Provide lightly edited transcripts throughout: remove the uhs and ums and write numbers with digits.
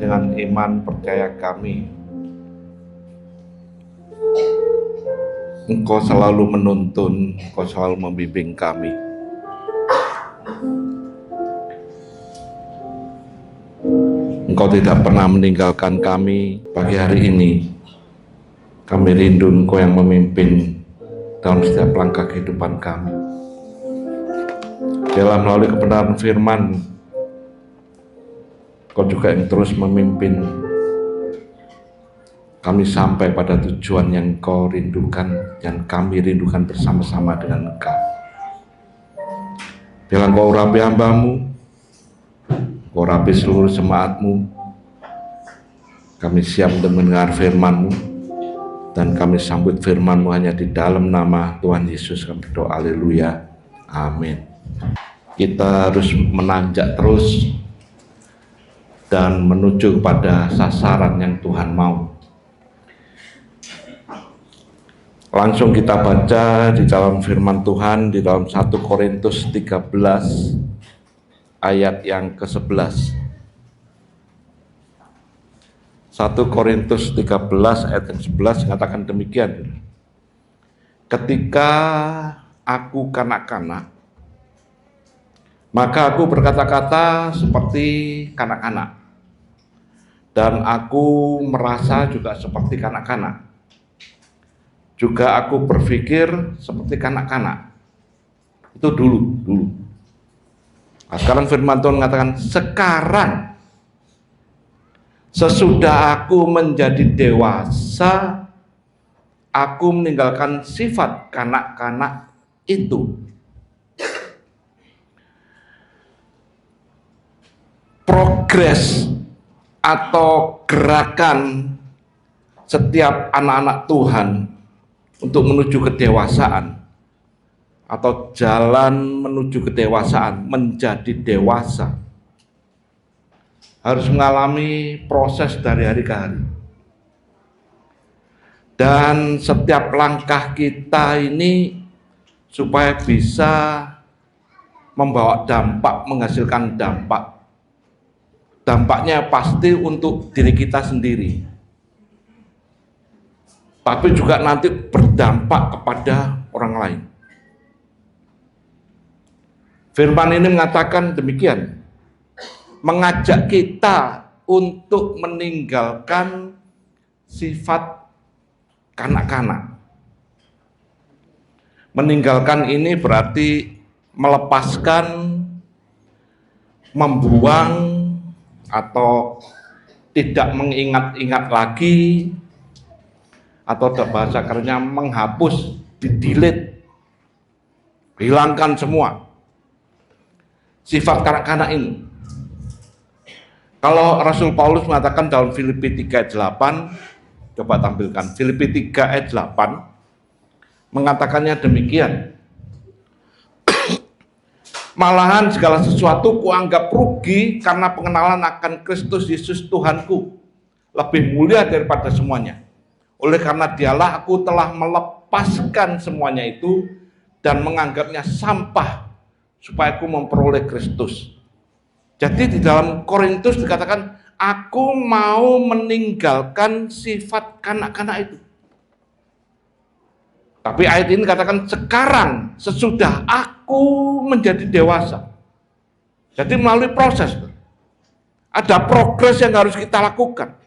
dengan iman percaya kami, Engkau selalu menuntun, Engkau selalu membimbing kami. Engkau tidak pernah meninggalkan kami. Pagi hari ini kami rindu Engkau yang memimpin dalam setiap langkah kehidupan kami. Dalam melalui kebenaran firman, Engkau juga yang terus memimpin kami sampai pada tujuan yang Engkau rindukan, yang kami rindukan bersama-sama dengan Engkau. Biarlah Engkau urapi hamba-Mu, Engkau urapi seluruh jemaat-Mu. Kami siap untuk mendengar firman-Mu, dan kami sambut firman-Mu hanya di dalam nama Tuhan Yesus. Kami berdoa, haleluya, amin. Kita harus menanjak terus dan menuju kepada sasaran yang Tuhan mau. Langsung kita baca di dalam firman Tuhan di dalam 1 Korintus 13 ayat yang ke-11. 1 Korintus 13 ayat yang 11 mengatakan demikian. Ketika aku kanak-kanak, maka aku berkata-kata seperti kanak-kanak, dan aku merasa juga seperti kanak-kanak. Juga aku berpikir seperti kanak-kanak. Itu dulu. Nah, sekarang firman Tuhan mengatakan, sekarang sesudah aku menjadi dewasa, aku meninggalkan sifat kanak-kanak itu. Progres atau gerakan setiap anak-anak Tuhan untuk menuju kedewasaan atau jalan menuju kedewasaan, menjadi dewasa, harus mengalami proses dari hari ke hari. Dan setiap langkah kita ini supaya bisa membawa dampak, menghasilkan dampak. Dampaknya pasti untuk diri kita sendiri, tapi juga nanti berdampak kepada orang lain. Firman ini mengatakan demikian, mengajak kita untuk meninggalkan sifat kanak-kanak. Meninggalkan ini berarti melepaskan, membuang, atau tidak mengingat-ingat lagi, atau bahasa kerennya menghapus, di-delete, hilangkan semua sifat kanak-kanak ini. Kalau Rasul Paulus mengatakan dalam Filipi 3 ayat 8, coba tampilkan Filipi 3 ayat 8, mengatakannya demikian, malahan segala sesuatu kuanggap rugi karena pengenalan akan Kristus Yesus Tuhanku, lebih mulia daripada semuanya. Oleh karena dialah aku telah melepaskan semuanya itu dan menganggapnya sampah supaya aku memperoleh Kristus. Jadi di dalam Korintus dikatakan, aku mau meninggalkan sifat kanak-kanak itu. Tapi ayat ini katakan sekarang sesudah aku menjadi dewasa. Jadi melalui proses, ada progres yang harus kita lakukan.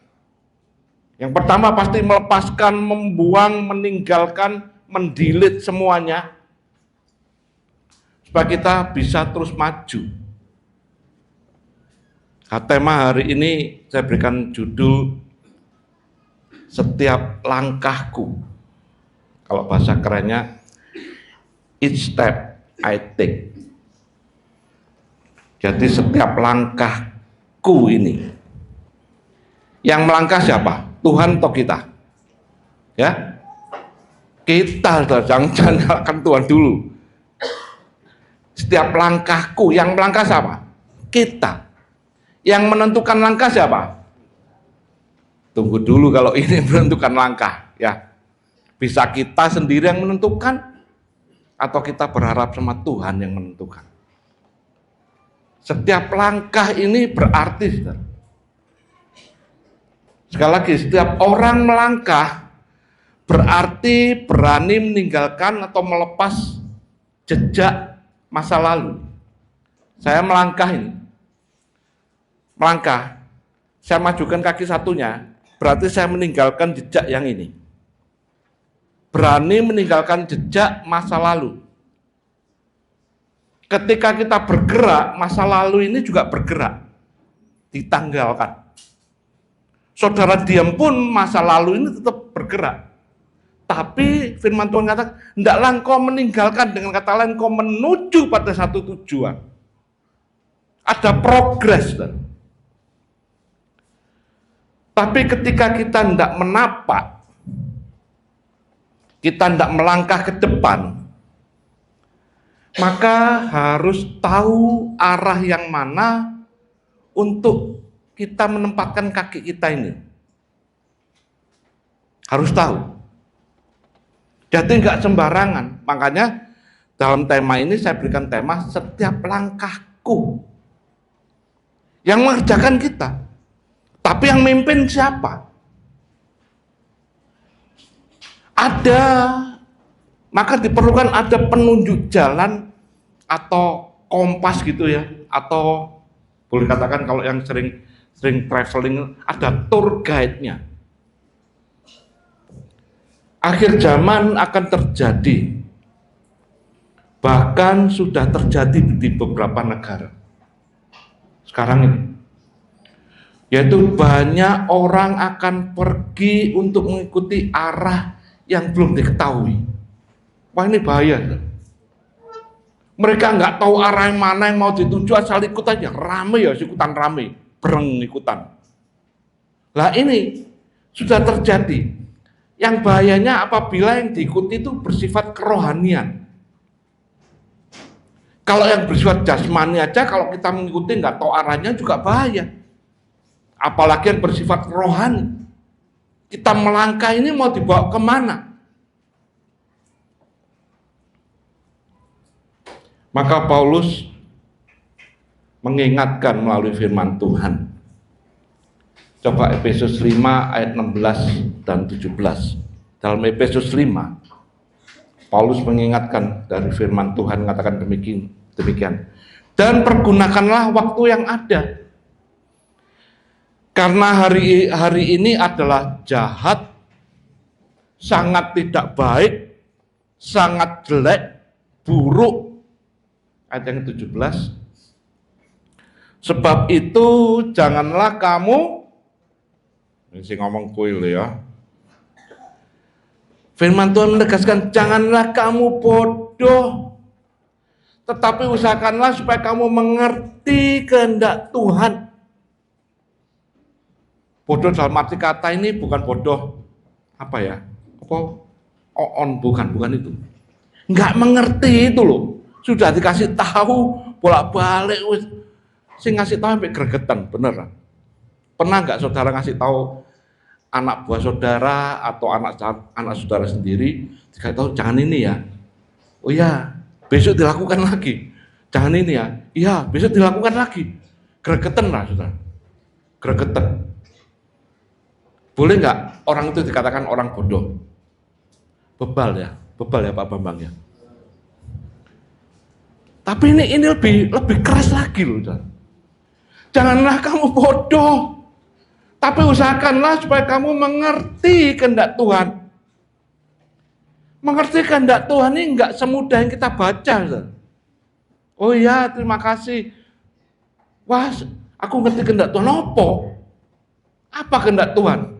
Yang pertama pasti melepaskan, membuang, meninggalkan, mendelete semuanya, supaya kita bisa terus maju. Nah, tema hari ini saya berikan judul setiap langkahku. Kalau bahasa kerennya, each step I take. Jadi setiap langkahku ini, yang melangkah siapa? Tuhan atau kita? Ya, kita, jangan nyalakan Tuhan dulu. Setiap langkahku, yang melangkah siapa? Kita. Yang menentukan langkah siapa? Tunggu dulu kalau ini menentukan langkah, ya. Bisa kita sendiri yang menentukan, atau kita berharap sama Tuhan yang menentukan. Setiap langkah ini berarti, saudara. Sekali lagi, setiap orang melangkah berarti berani meninggalkan atau melepas jejak masa lalu. Saya melangkah ini. Melangkah, saya majukan kaki satunya, berarti saya meninggalkan jejak yang ini. Berani meninggalkan jejak masa lalu. Ketika kita bergerak, masa lalu ini juga bergerak. Ditanggalkan. Saudara diam pun masa lalu ini tetap bergerak. Tapi firman Tuhan kata, hendaklah engkau meninggalkan, dengan kata lain engkau menuju pada satu tujuan. Ada progres. Tapi ketika kita hendak menapak, kita hendak melangkah ke depan, maka harus tahu arah yang mana untuk kita menempatkan kaki kita ini. Harus tahu. Jadi nggak sembarangan. Makanya dalam tema ini saya berikan tema setiap langkahku. Yang mengerjakan kita. Tapi yang mimpin siapa? Ada, maka diperlukan ada penunjuk jalan atau kompas gitu ya, atau boleh katakan kalau yang sering traveling ada tour guide-nya. Akhir zaman akan terjadi, bahkan sudah terjadi di beberapa negara sekarang ini, yaitu banyak orang akan pergi untuk mengikuti arah yang belum diketahui. Wah, ini bahaya. Mereka nggak tahu arah yang mana yang mau dituju, asal ikut aja, rame ya, ikutan rame, bereng ikutan. Lah ini sudah terjadi. Yang bahayanya apabila yang diikuti itu bersifat kerohanian. Kalau yang bersifat jasmani aja, kalau kita mengikuti nggak tahu arahnya juga bahaya. Apalagi yang bersifat rohani. Kita melangkah ini mau dibawa kemana? Maka Paulus mengingatkan melalui firman Tuhan. Coba Efesus 5 ayat 16 dan 17. Dalam Efesus 5, Paulus mengingatkan dari firman Tuhan, mengatakan demikian. Dan pergunakanlah waktu yang ada. Karena hari ini adalah jahat, sangat tidak baik, sangat jelek, buruk. Ayat yang 17. Sebab itu janganlah kamu, ini sih ngomong kuil ya. Firman Tuhan menegaskan, janganlah kamu bodoh, tetapi usahakanlah supaya kamu mengerti kehendak Tuhan. Bodoh dalam arti kata ini bukan bodoh apa ya? Bukan itu. Nggak mengerti itu loh. Sudah dikasih tahu bolak-balik, sing ngasih tahu sampai gregetan, bener. Pernah nggak saudara ngasih tahu anak buah saudara atau anak saudara sendiri, dikasih tahu jangan ini ya. Oh ya, besok dilakukan lagi. Jangan ini ya. Iya, besok dilakukan lagi. Gregetan lah saudara. Gregetan. Boleh nggak orang itu dikatakan orang bodoh? Bebal ya Pak Bambang ya. Tapi ini lebih keras lagi loh. Janganlah kamu bodoh, tapi usahakanlah supaya kamu mengerti kehendak Tuhan. Mengerti kehendak Tuhan ini nggak semudah yang kita baca. Oh iya, terima kasih. Wah, aku ngerti kehendak Tuhan. Apa kehendak Tuhan?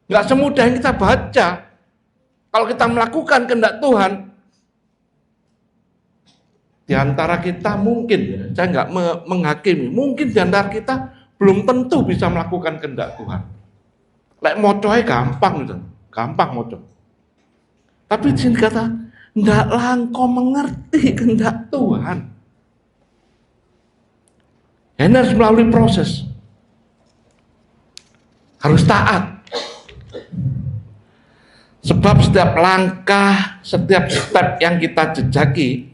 Nggak semudah yang kita baca. Kalau kita melakukan kehendak Tuhan, di antara kita mungkin, saya nggak menghakimi, mungkin di antara kita belum tentu bisa melakukan kehendak Tuhan. Lek mocoy gampang gitu, gampang moco. Tapi di sini kata, hendaklah engkau mengerti kehendak Tuhan. Ini harus melalui proses, harus taat. Sebab setiap langkah, setiap step yang kita jejaki,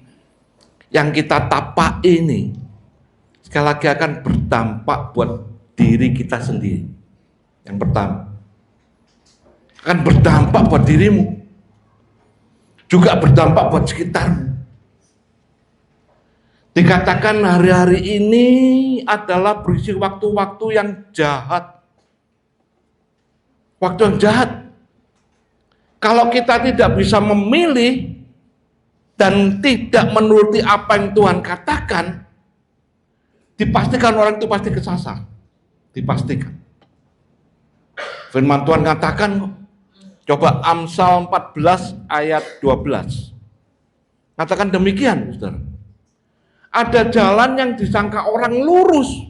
yang kita tapak ini, sekali lagi akan berdampak buat diri kita sendiri. Yang pertama, akan berdampak buat dirimu, juga berdampak buat sekitarmu. Dikatakan hari-hari ini adalah berisi waktu-waktu yang jahat. Waktu yang jahat. Kalau kita tidak bisa memilih dan tidak menuruti apa yang Tuhan katakan, dipastikan orang itu pasti kesasar. Dipastikan. Firman Tuhan katakan, coba Amsal 14 ayat 12. Katakan demikian, saudara. Ada jalan yang disangka orang lurus.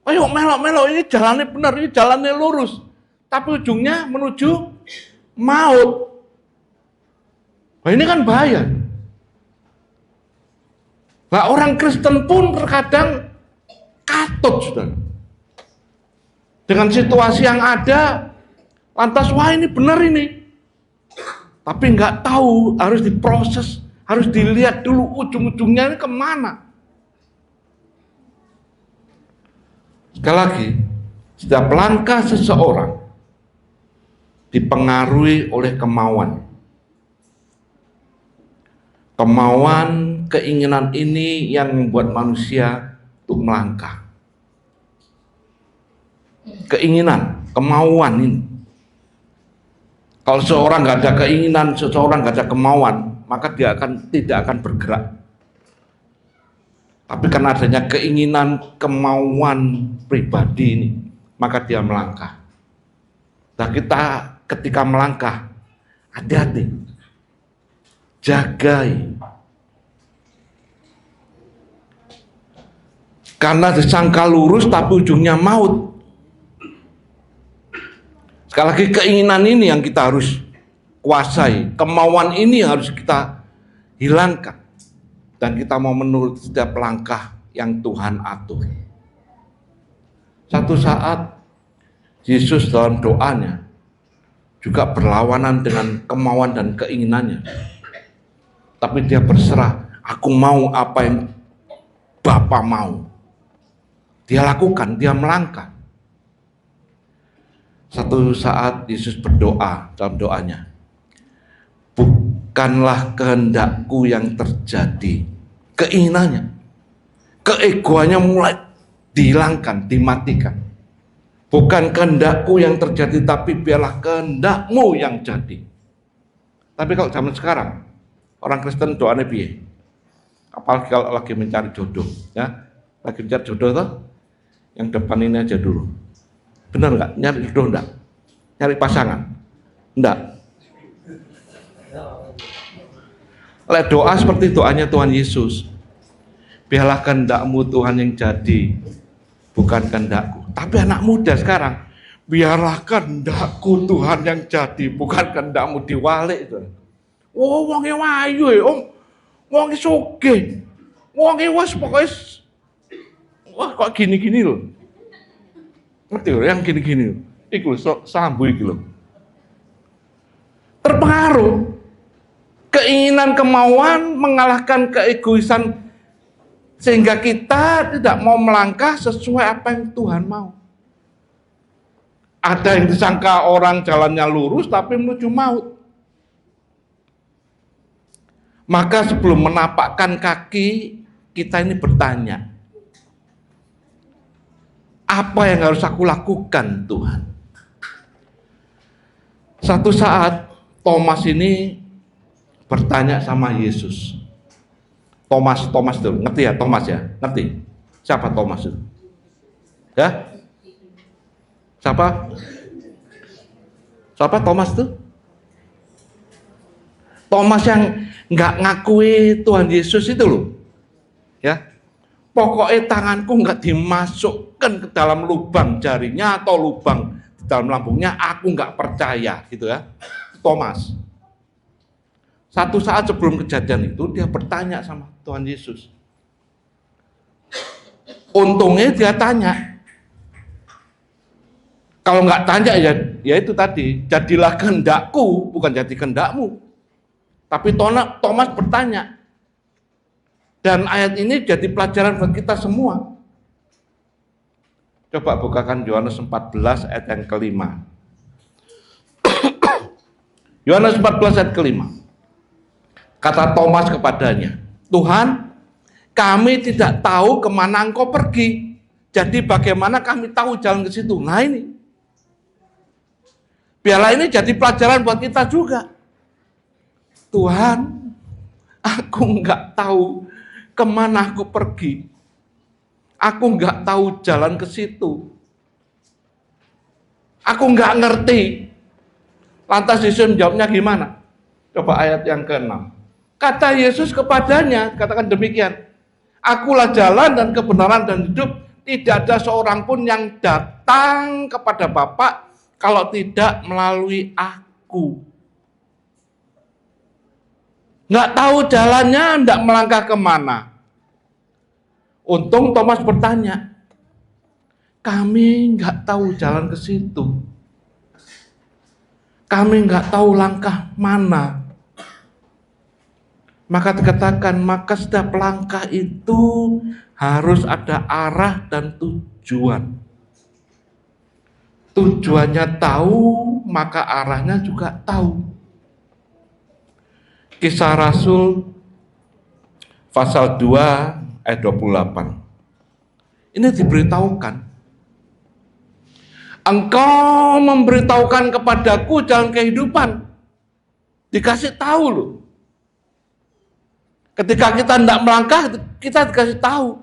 Ayo melok-melok, ini jalannya benar, ini jalannya lurus. Tapi ujungnya menuju maut. Nah, ini kan bahaya. Nah, orang Kristen pun terkadang katut, saudara. Dengan situasi yang ada, lantas wah ini benar ini. Tapi nggak tahu, harus diproses, harus dilihat dulu ujung-ujungnya ini kemana. Sekali lagi, setiap langkah seseorang dipengaruhi oleh kemauan. Kemauan, keinginan ini yang membuat manusia untuk melangkah. Keinginan, kemauan ini. Kalau seorang nggak ada keinginan, seseorang nggak ada kemauan, maka dia tidak akan bergerak. Tapi karena adanya keinginan, kemauan pribadi ini, maka dia melangkah. Nah, kita ketika melangkah, hati-hati, jagai. Karena disangka lurus tapi ujungnya maut. Sekali lagi, keinginan ini yang kita harus kuasai, kemauan ini yang harus kita hilangkan, dan kita mau menurut setiap langkah yang Tuhan atur. Satu saat Yesus dalam doanya juga berlawanan dengan kemauan dan keinginannya, tapi dia berserah, aku mau apa yang Bapa mau. Dia lakukan, dia melangkah. Satu saat Yesus berdoa dalam doanya, bukanlah kehendakku yang terjadi, keinginannya, keegoannya mulai dihilangkan, dimatikan. Bukan kehendakku yang terjadi, tapi biarlah kehendakmu yang jadi. Tapi kalau zaman sekarang, orang Kristen doanya piye? Apalagi kalau lagi mencari jodoh, ya, lagi mencari jodoh tuh, yang depan ini aja dulu. Benar nggak? Nyari jodoh enggak? Nyari pasangan? Enggak. Lek doa seperti doanya Tuhan Yesus. Biarlah kehendakmu Tuhan yang jadi, bukan kehendakku. Tapi anak muda sekarang, biarlah kehendakku Tuhan yang jadi, bukan kehendakmu, diwalik itu. Oh, wonge wayu ya, Om. Wonge sugih. Wonge wis pokoke wah kok gini-gini loh. Ngerti loh, yang gini-gini. Iku sambu iki loh. Terpengaruh. Keinginan, kemauan mengalahkan keegoisan, sehingga kita tidak mau melangkah sesuai apa yang Tuhan mau. Ada yang disangka orang jalannya lurus tapi menuju maut. Maka sebelum menapakkan kaki, kita ini bertanya, apa yang harus aku lakukan, Tuhan? Satu saat Thomas ini bertanya sama Yesus. Thomas itu, ngerti ya Thomas ya? Ngerti? Siapa Thomas itu? Ya? Siapa? Siapa Thomas itu? Thomas yang nggak ngakui Tuhan Yesus itu loh. Ya. Pokoknya tanganku nggak dimasukkan ke dalam lubang jarinya atau lubang di dalam lambungnya, aku nggak percaya, gitu ya. Thomas. Satu saat sebelum kejadian itu dia bertanya sama Tuhan Yesus. Untungnya dia tanya. Kalau nggak tanya ya itu tadi, jadilah kehendakku bukan jadi kehendakmu. Tapi Thomas bertanya. Dan ayat ini jadi pelajaran buat kita semua. Coba bukakan Yohanes 14 ayat yang kelima. Yohanes 14 ayat kelima. Kata Thomas kepadanya, Tuhan, kami tidak tahu kemana engkau pergi. Jadi bagaimana kami tahu jalan ke situ? Nah ini. Biarlah ini jadi pelajaran buat kita juga. Tuhan, aku nggak tahu kemana aku pergi. Aku nggak tahu jalan ke situ. Aku nggak ngerti. Lantas Yesus jawabnya gimana? Coba ayat yang ke-6. Kata Yesus kepadanya, katakan demikian, Akulah jalan dan kebenaran dan hidup. Tidak ada seorang pun yang datang kepada Bapa kalau tidak melalui aku. Nggak tahu jalannya, nggak melangkah kemana. Untung Thomas bertanya, kami nggak tahu jalan ke situ. Kami nggak tahu langkah mana. Maka dikatakan, maka setiap langkah itu harus ada arah dan tujuan. Tujuannya tahu, maka arahnya juga tahu. Kisah Rasul pasal 2 ayat 28. Ini diberitahukan. Engkau memberitahukan kepadaku jalan kehidupan. Dikasih tahu loh. Ketika kita tidak melangkah, kita dikasih tahu.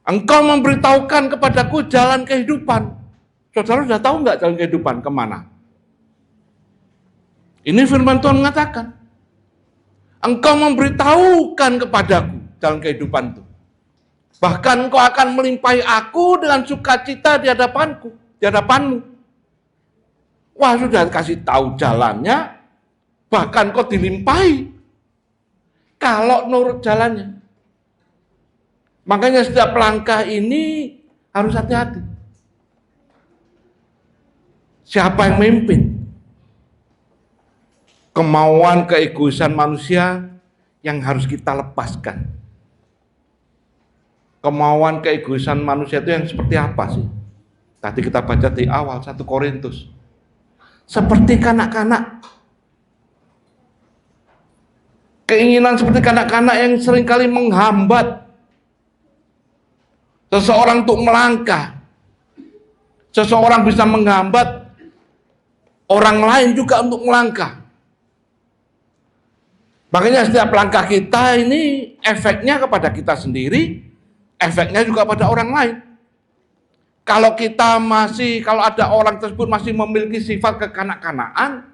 Engkau memberitahukan kepadaku jalan kehidupan. Saudara sudah tahu nggak jalan kehidupan kemana? Ini firman Tuhan mengatakan. Engkau memberitahukan kepadaku jalan kehidupan itu. Bahkan engkau akan melimpahi aku dengan sukacita di hadapanmu. Wah, sudah kasih tahu jalannya, bahkan kau dilimpahi. Kalau nurut jalannya. Makanya setiap langkah ini harus hati-hati. Siapa yang memimpin? Kemauan keegoisan manusia yang harus kita lepaskan. Kemauan keegoisan manusia itu yang seperti apa sih? Tadi kita baca di awal 1 Korintus. Seperti kanak-kanak. Keinginan seperti kanak-kanak yang seringkali menghambat seseorang untuk melangkah. Seseorang bisa menghambat orang lain juga untuk melangkah. Makanya setiap langkah kita ini efeknya kepada kita sendiri, efeknya juga pada orang lain. Kalau ada orang tersebut masih memiliki sifat kekanak-kanakan,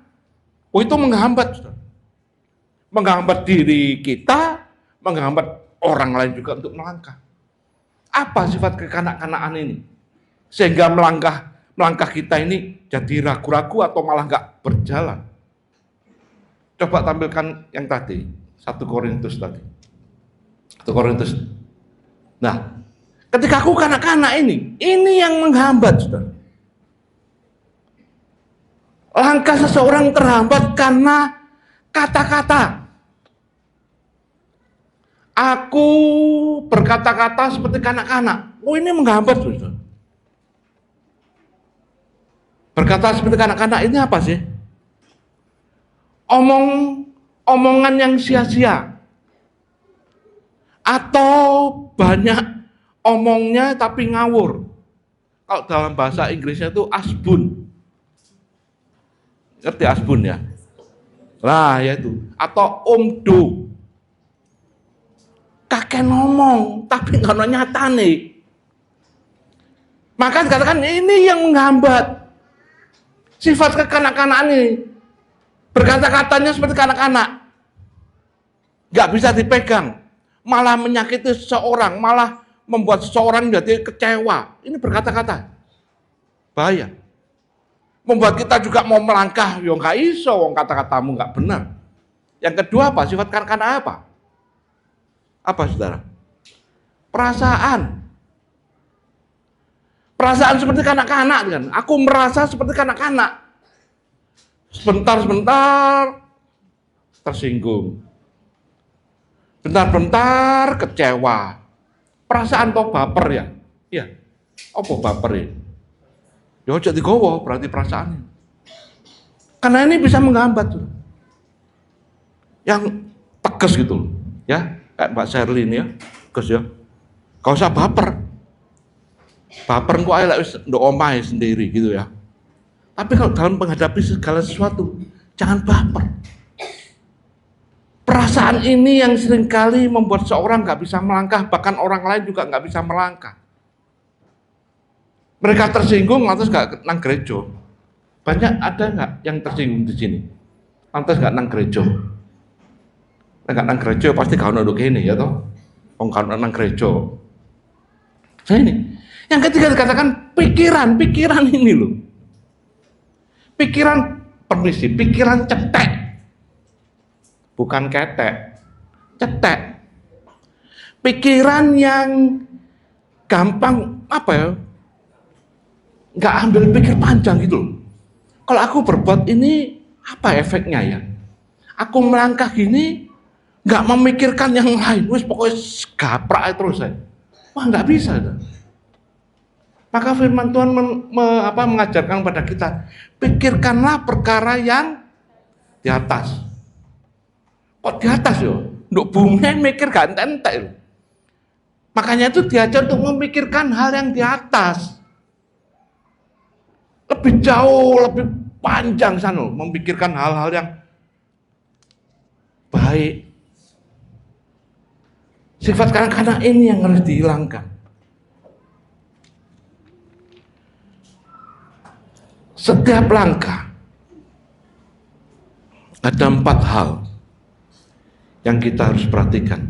itu menghambat. Menghambat diri kita, menghambat orang lain juga untuk melangkah. Apa sifat kekanak-kanakan ini? Sehingga melangkah kita ini jadi ragu-ragu atau malah nggak berjalan. Coba tampilkan yang tadi, 1 Korintus tadi. 1 Korintus. Nah, ketika aku kanak-kanak ini yang menghambat, saudara. Langkah seseorang terhambat karena kata-kata. Aku berkata-kata seperti kanak-kanak. Oh, ini menghambat, saudara. Berkata seperti kanak-kanak ini apa sih? Omongan yang sia-sia. Atau banyak omongnya tapi ngawur. Kalau dalam bahasa Inggrisnya itu asbun. Ngerti asbun ya? Nah, ya itu. Atau omdo. Kakek ngomong, tapi nggak nyata nih. Maka dikatakan ini yang menghambat. Sifat kekanak-kanakan ini. Berkata-katanya seperti kanak-kanak. Nggak bisa dipegang. Malah menyakiti seseorang, malah membuat seseorang jadi kecewa. Ini berkata-kata. Bahaya. Membuat kita juga mau melangkah, ya nggak iso, kata-katamu nggak benar. Yang kedua apa? Sifat kanak-kanak apa? Apa, saudara? Perasaan. Perasaan seperti kanak-kanak kan. Aku merasa seperti kanak-kanak. Sebentar-sebentar tersinggung. Bentar-bentar kecewa. Perasaan atau baper ya? Iya. Apa baper? Ya ojo digowo berarti perasaannya. Karena ini bisa menghambat tuh. Yang tegas gitu loh. Ya, kayak Mbak Sherly ini ya, tegas ya. Gak usah baper. Baper kok ae lek wis ndok omahe sendiri gitu ya. Tapi kalau dalam menghadapi segala sesuatu, jangan baper. Perasaan ini yang seringkali membuat seorang nggak bisa melangkah, bahkan orang lain juga nggak bisa melangkah. Mereka tersinggung, lantas nggak nang gereja. Banyak ada nggak yang tersinggung di sini? Lantas nggak nang gereja. Nggak nang gereja pasti kau nunduk ini ya toh. Kau nang gereja. Saya ini. Yang ketiga dikatakan pikiran ini loh. Pikiran cetek. Bukan ketek. Cetek. Pikiran yang gampang apa ya? Nggak ambil pikir panjang gitu loh. Kalau aku berbuat ini apa efeknya ya? Aku melangkah gini nggak memikirkan yang lain, wis pokoknya gaprak terus saya. Wah nggak bisa. Maka firman Tuhan mengajarkan kepada kita, pikirkanlah perkara yang di atas. Kok di atas yo? Nduk bumi mikir gak entek. Makanya itu diajar untuk memikirkan hal yang di atas. Lebih jauh, lebih panjang sana, memikirkan hal-hal yang baik. Sifat kanak-kanak ini yang harus dihilangkan. Setiap langkah ada 4 hal yang kita harus perhatikan.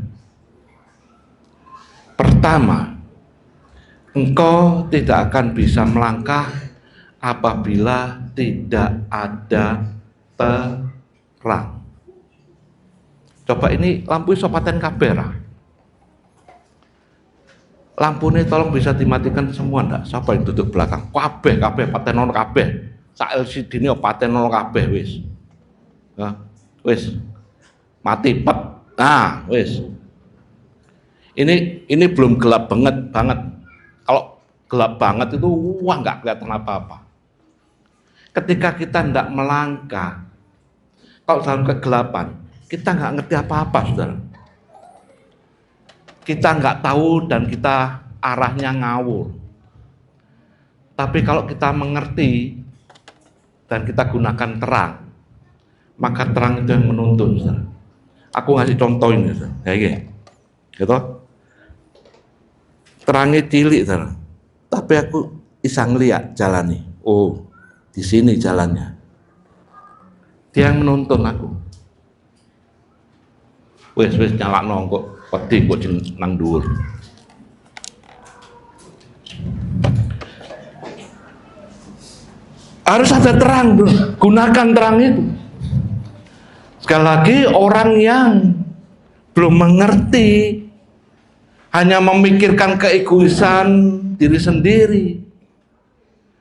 Pertama, engkau tidak akan bisa melangkah apabila tidak ada terang. Coba ini lampu iso paten kabeh ra. Lampu ini tolong bisa dimatikan semua ndak? Siapa yang duduk belakang? Kabeh patenono kabeh. Sak LCD ini patenono kabeh wis. Nah, wis. Mati pet. Nah, wis. Ini belum gelap banget. Kalau gelap banget itu wah nggak kelihatan apa-apa. Ketika kita ndak melangkah, kalau dalam kegelapan, kita nggak ngerti apa-apa, saudara. Kita nggak tahu dan kita arahnya ngawur. Tapi kalau kita mengerti dan kita gunakan terang, maka terang itu yang menuntun. Saudara. Aku ngasih contoh ini, saudara. Kayak gini, gitu. Terangnya cilik, saudara. Tapi aku bisa ngeliat jalan nih. Oh, di sini jalannya. Dia yang menuntun aku. Wes nyala nongkok. Peti kok nang dhuwur. Harus ada terang, bro. Gunakan terang itu. Sekali lagi orang yang belum mengerti, hanya memikirkan keegoisan diri sendiri.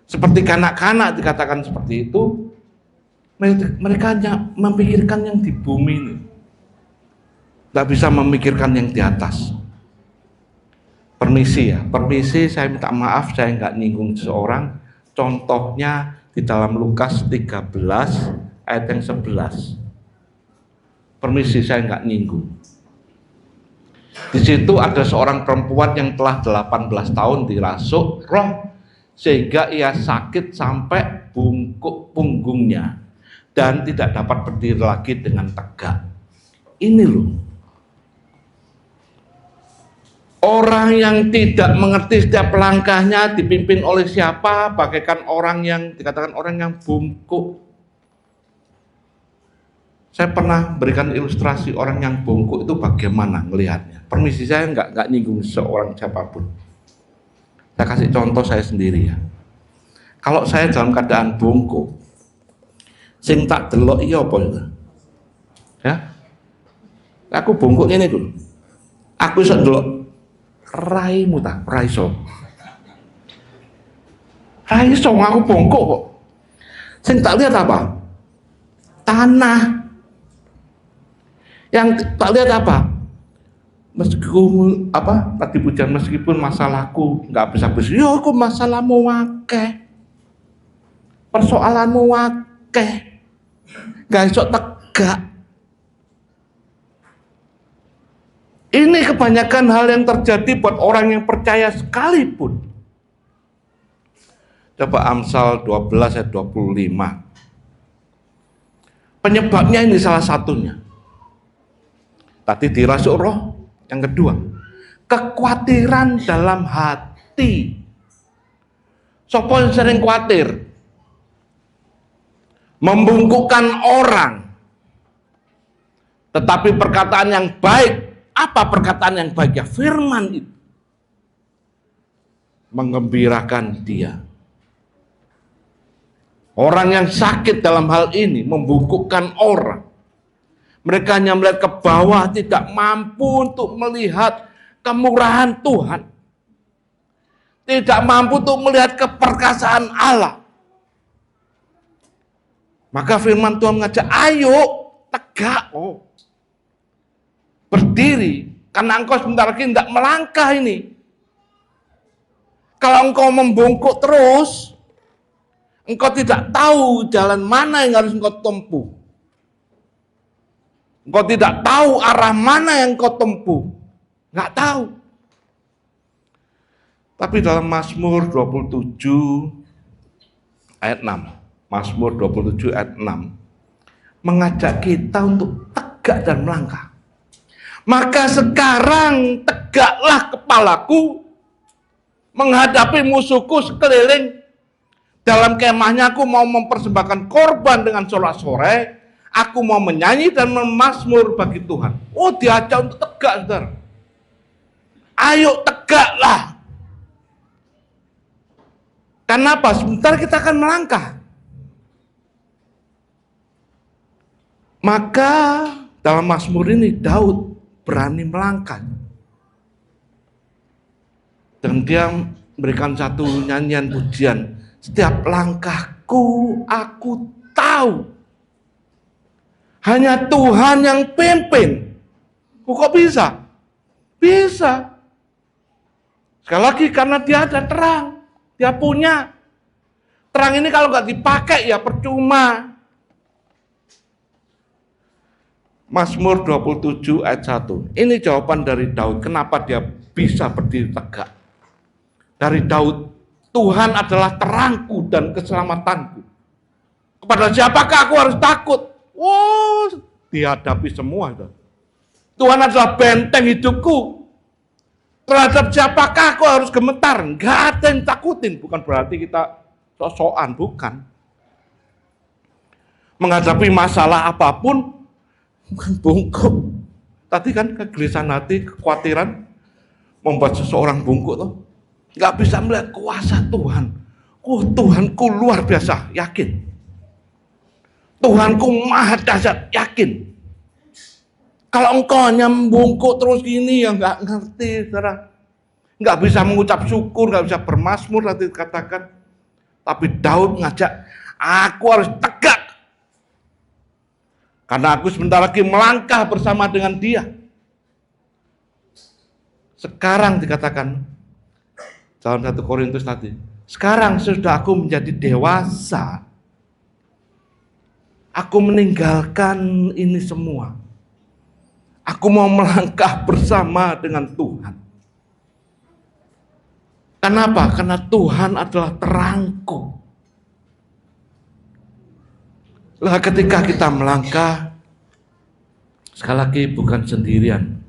Seperti kanak-kanak dikatakan seperti itu, mereka hanya memikirkan yang di bumi ini. Tidak bisa memikirkan yang di atas. Permisi saya minta maaf saya nggak nyinggung seseorang. Contohnya di dalam Lukas 13 ayat yang 11. Permisi saya nggak nyinggung. Di situ ada seorang perempuan yang telah 18 tahun dirasuk roh sehingga ia sakit sampai bungkuk punggungnya dan tidak dapat berdiri lagi dengan tegak. Ini loh. Orang yang tidak mengerti setiap langkahnya dipimpin oleh siapa, bagaikan orang yang dikatakan orang yang bungkuk. Saya pernah berikan ilustrasi orang yang bungkuk itu bagaimana melihatnya. Permisi saya nggak nyinggung seorang siapapun. Saya kasih contoh saya sendiri ya. Kalau saya dalam keadaan bungkuk, sing tak delok iya apa itu? Ya, aku bungkuk ini dulu. Aku iso delok raimu tak, raiso aku bongkok kok. Sing tak lihat apa? Tanah. Yang tak lihat apa? meskipun tadi pujian, meskipun masalahku nggak bisa bersih, yo aku masalahmu wakeh, persoalanmu wakeh, nggak iso tegak. Ini kebanyakan hal yang terjadi buat orang yang percaya sekalipun. Coba Amsal 12 ayat 25. Penyebabnya ini salah satunya. Tadi dirasuk roh. Yang kedua, kekhawatiran dalam hati. Sopo yang sering khawatir? Membungkukkan orang. Tetapi perkataan yang baik, apa perkataan yang baik? Ya firman itu menggembirakan dia. Orang yang sakit dalam hal ini membungkukkan orang. Mereka hanya melihat ke bawah, tidak mampu untuk melihat kemurahan Tuhan. Tidak mampu untuk melihat keperkasaan Allah. Maka firman Tuhan mengajak, ayo tegak, berdiri, karena engkau sebentar lagi tidak melangkah ini. Kalau engkau membungkuk terus, engkau tidak tahu jalan mana yang harus engkau tempuh. Engkau tidak tahu arah mana yang engkau tempuh. Nggak tahu. Tapi dalam Mazmur 27 ayat 6, Mazmur 27 ayat 6 mengajak kita untuk tegak dan melangkah. Maka sekarang tegaklah kepalaku menghadapi musuhku sekeliling. Dalam kemahnya aku mau mempersembahkan korban dengan sorak-sorai. Aku mau menyanyi dan memazmur bagi Tuhan. Oh, diajak untuk tegak, saudara. Ayo tegaklah. Kenapa? Sebentar kita akan melangkah. Maka dalam Mazmur ini Daud berani melangkah. Dan dia memberikan satu nyanyian pujian. Setiap langkahku aku tahu. Hanya Tuhan yang pimpin. Kok bisa? Bisa. Sekali lagi karena dia ada terang. Dia punya. Terang ini kalau nggak dipakai ya percuma. Mazmur 27 ayat 1. Ini jawaban dari Daud. Kenapa dia bisa berdiri tegak? Dari Daud, Tuhan adalah terangku dan keselamatanku. Kepada siapakah aku harus takut? Wow, dihadapi semua itu. Tuhan adalah benteng hidupku. Terhadap siapakah aku harus gemetar? Enggak ada yang takutin. Bukan berarti kita sok-sokan, bukan. Menghadapi masalah apapun, bukan bungkuk. Tadi kan kegelisahan hati, kekhawatiran membuat seseorang bungkuk tuh. Enggak bisa melihat kuasa Tuhan. Oh, Tuhanku luar biasa, yakin. Tuhanku maha dahsyat, yakin. Kalau engkau hanya membungkuk terus gini, ya nggak ngerti, saudara. Nggak bisa mengucap syukur, nggak bisa bermazmur, nanti dikatakan. Tapi Daud ngajak, aku harus tegak. Karena aku sebentar lagi melangkah bersama dengan dia. Sekarang dikatakan, dalam 1 Korintus tadi, sekarang sudah aku menjadi dewasa. Aku meninggalkan ini semua. Aku mau melangkah bersama dengan Tuhan. Kenapa? Karena Tuhan adalah terangku. Lah ketika kita melangkah, sekali lagi bukan sendirian.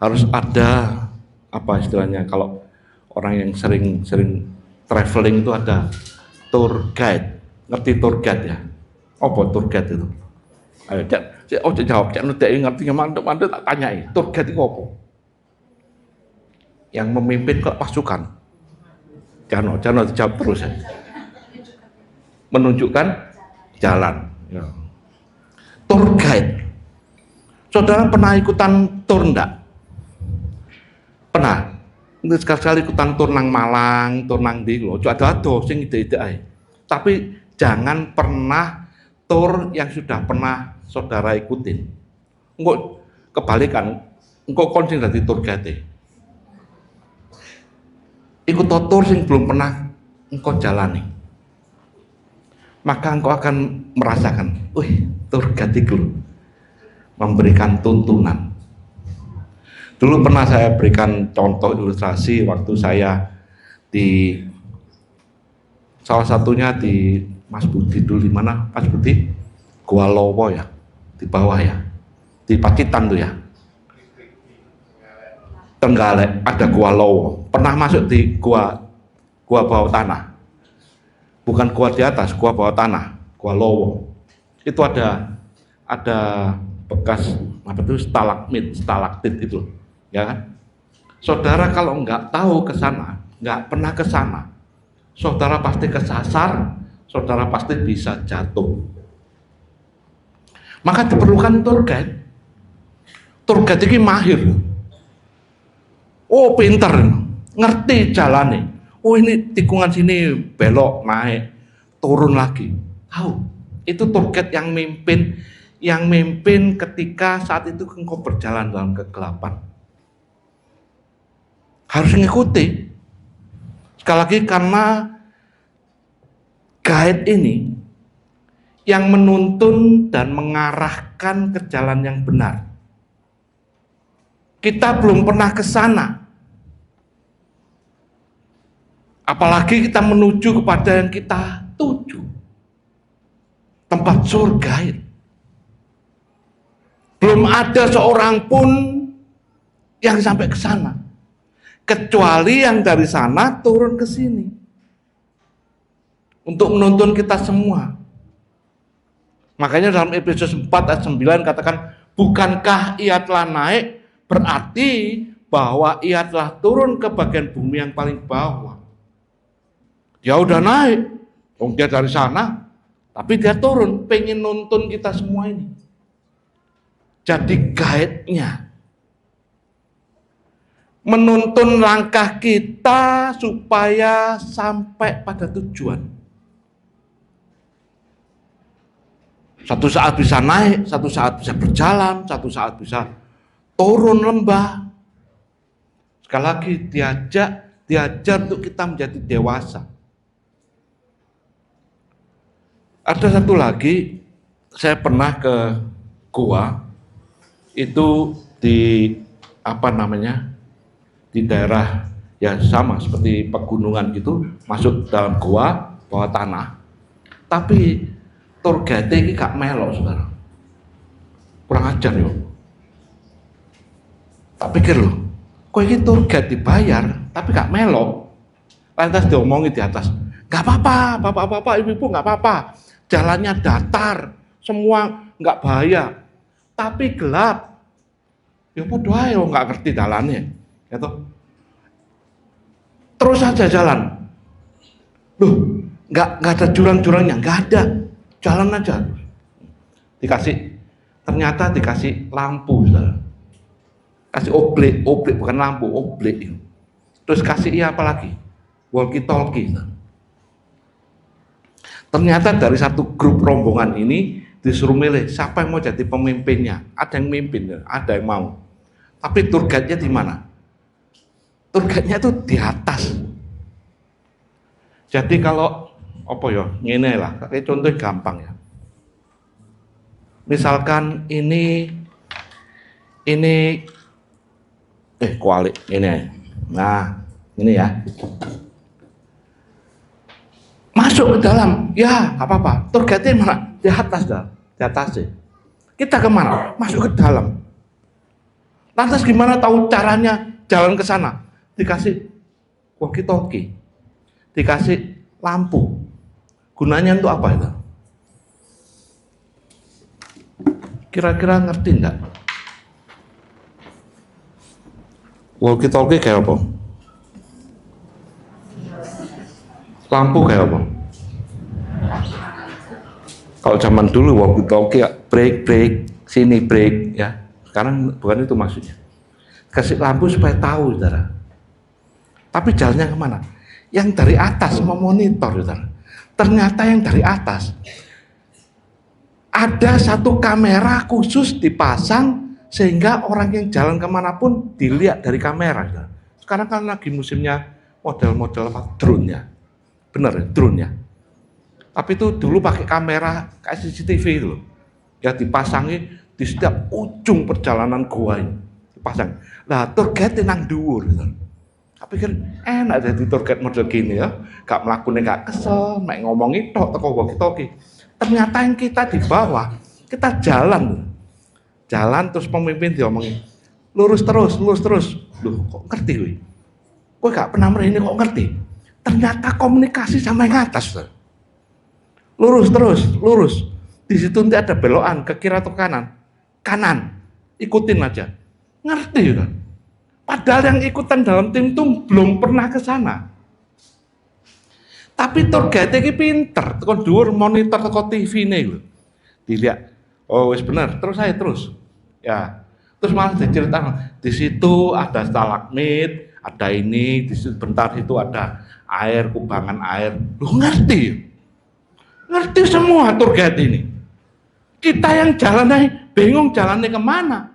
Harus ada, apa istilahnya, kalau orang yang sering traveling itu ada tour guide. Ngerti tour guide ya? Apa tour guide itu? Ayo, jawab, ngerti mana tak tanyai, tour guide itu apa? Yang memimpin ke pasukan. Jangan dijawab terus ya. Menunjukkan jalan. Ya. Tour guide. Saudara pernah ikutan tour enggak? Pernah. Ini sekali ikutan tour nang Malang, tour nang ndi lho. Ada sing ide-ide ae. Tapi jangan pernah tour yang sudah pernah saudara ikutin. Enggak, kebalikan. engko kon sing dadi tour guide. Iku tour sing belum pernah engkau jalani. Maka engkau akan merasakan, tour guide itu memberikan tuntunan. Dulu pernah saya berikan contoh ilustrasi waktu saya di salah satunya di Mas Budi dulu, di mana Mas Budi? Gua Lowo ya, di bawah ya, di Pacitan tuh ya. Trenggalek ada Gua Lowo. Pernah masuk di gua bawah tanah. Bukan gua di atas, gua bawah tanah, Gua Lowo. Itu ada bekas apa itu stalagmit, stalaktit itu, ya kan? Saudara kalau nggak tahu ke sana, nggak pernah ke sana, saudara pasti kesasar, saudara pasti bisa jatuh. Maka diperlukan tour guide. Tour guide ini mahir. Oh, pinter, ngerti jalannya. Oh, ini tikungan sini belok, naik, turun lagi. Tahu. Itu tour guide yang mimpin ketika saat itu engkau berjalan dalam kegelapan. Harus mengikuti. Sekali lagi karena guide ini yang menuntun dan mengarahkan ke jalan yang benar. Kita belum pernah ke sana. Apalagi kita menuju kepada yang kita tuju. Tempat surga itu. Belum ada seorang pun yang sampai ke sana. Kecuali yang dari sana turun ke sini. Untuk menuntun kita semua. Makanya dalam Efesus 4 ayat 9 katakan, bukankah ia telah naik, berarti bahwa ia telah turun ke bagian bumi yang paling bawah. Dia udah naik, dia dari sana, tapi dia turun, pengen nuntun kita semua ini. Jadi guide-nya menuntun langkah kita supaya sampai pada tujuan. Satu saat bisa naik, satu saat bisa berjalan, satu saat bisa turun lembah. Sekali lagi diajar untuk kita menjadi dewasa. Ada satu lagi, saya pernah ke gua, itu di di daerah ya sama seperti pegunungan gitu, masuk dalam gua bawah tanah. Tapi tour guide ini gak melok, saudara. Kurang ajar yo. Tak pikir loh, kok ini tour guide dibayar tapi gak melok. Lantas diomongi di atas, gak apa-apa, bapak-bapak, ibu-ibu gak apa-apa. Jalannya datar, semua gak bahaya. Tapi gelap. Ya podo ae wong gak ngerti jalannya. Gitu. Terus saja jalan. Loh, gak ada jurang-jurangnya, gak ada. Jalan aja. Ternyata dikasih lampu, saudara. Kasih oblek bukan lampu, oblek. Terus kasih apa lagi? Walkie talkie. Ternyata dari satu grup rombongan ini disuruh milih siapa yang mau jadi pemimpinnya. Ada yang mimpin, ada yang mau. Tapi tour guide-nya di mana? Tour guide-nya itu di atas. Jadi kalau ngene lah, contoh gampang ya. Misalkan ini kualik ini. Nah, ini ya. Masuk ke dalam, ya nggak apa-apa. Tour guide-nya mana? Di atas dah, di atas sih. Kita kemana? Masuk ke dalam. Lantas gimana tahu caranya jalan ke sana? Dikasih walkie talkie, dikasih lampu. Gunanya untuk apa itu? Kira-kira ngerti enggak? Walkie talkie kayak apa? Lampu kayak apa? Kalau zaman dulu walkie talkie break, sini break ya. Sekarang bukan itu maksudnya. Kasih lampu supaya tahu, saudara. Tapi jalannya kemana? Yang dari atas memonitor, saudara. Ternyata yang dari atas ada satu kamera khusus dipasang Sehingga orang yang jalan kemanapun dilihat dari kamera. Sekarang kan lagi musimnya model-model drone ya. Bener ya, drone ya. Tapi itu dulu pakai kamera kayak CCTV itu loh. Ya dipasangi di setiap ujung perjalanan gua ini. Dipasang. Nah, tour guide nang dhuwur gitu. Tapi kan enak jadi tour guide model gini ya. Gak melakukan, gak kesel, mek ngomongi tok teko walkie-talkie. Ternyata yang kita di bawah, kita jalan terus pemimpin diomongin lurus terus. Loh, kok ngerti gue? Gue gak pernah merini kok ngerti. Ternyata komunikasi sama yang atas. Lurus terus. Di situ nanti ada belokan ke kiri atau kanan. Kanan. Ikutin aja. Ngerti kan? Padahal yang ikutan dalam tim itu belum pernah ke sana. Tapi tour guide ini pinter, teko dhuwur monitor teko TV nih lho. Dilihat, oh wis bener, terus. Ya, terus malah diceritakan di situ ada stalagmit, ada ini, di situ bentar itu ada air, kubangan air. Lu ngerti semua tour guide ini. Kita yang jalannya bingung jalannya kemana.